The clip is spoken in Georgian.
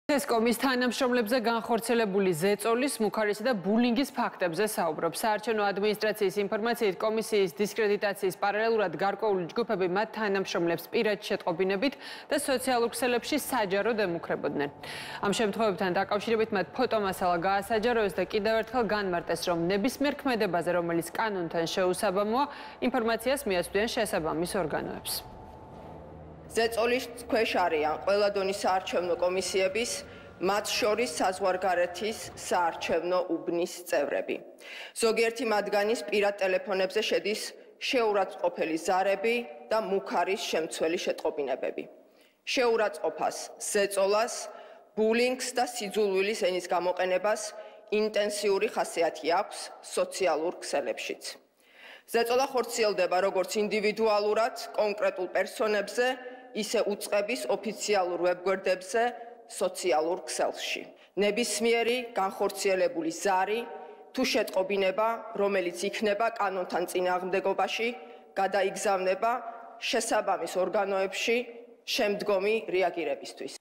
Tesco-ის თანამშრომლებზე განხორციელებული ზეწოლის, მუქარისა და ბულინგის ფაქტებზე საუბრობს. საარჩევნო ადმინისტრაციის ინფორმაციით, კომისიის დისკრედიტაციის პარალელურად გარკვეული ჯგუფები მათ თანამშრომლებს პირად შეტყობინებით და სოციალურ ქსელებში საჯაროდ ემუქრებოდნენ. ამ შემთხვევებთან დაკავშირებით მათ ფოტომასალა გაასაჯაროეს და კიდევ ერთხელ განმარტეს, რომ ნებისმიერ ქმედებაზე, რომელიც კანონთან შეუსაბამოა, ინფორმაციას მიაწვდიან შესაბამის ორგანოებს. ზეწოლის ქვეშ არიან ყველა დონის საარჩევნო კომისიების, მათ შორის საზღვარგარეთის საარჩევნო უბნის წევრები. ზოგიერთი მათგანის პირად ტელეფონებზე შედის შეურაცხყოფელი ზარები და მუქარის შემცველი შეტყობინებები. შეურაცხყოფას, ზეწოლას, ბულინგს და სიძულვილის ენის გამოყენებას ინტენსიური ხასიათი აქვს სოციალურ ქსელებშიც. ზეწოლა ხორციელდება როგორც ინდივიდუალურად კონკრეტულ პერსონებზე, ისე უწყების ოფიციალურ ვებგვერდებზე, სოციალურ ქსელში. ნებისმიერი განხორციელებული ზარი თუ შეტყობინება, რომელიც იქნება კანონთან წინააღმდეგობაში, გადაიგზავნება შესაბამის ორგანოებში შემდგომი რეაგირებისთვის.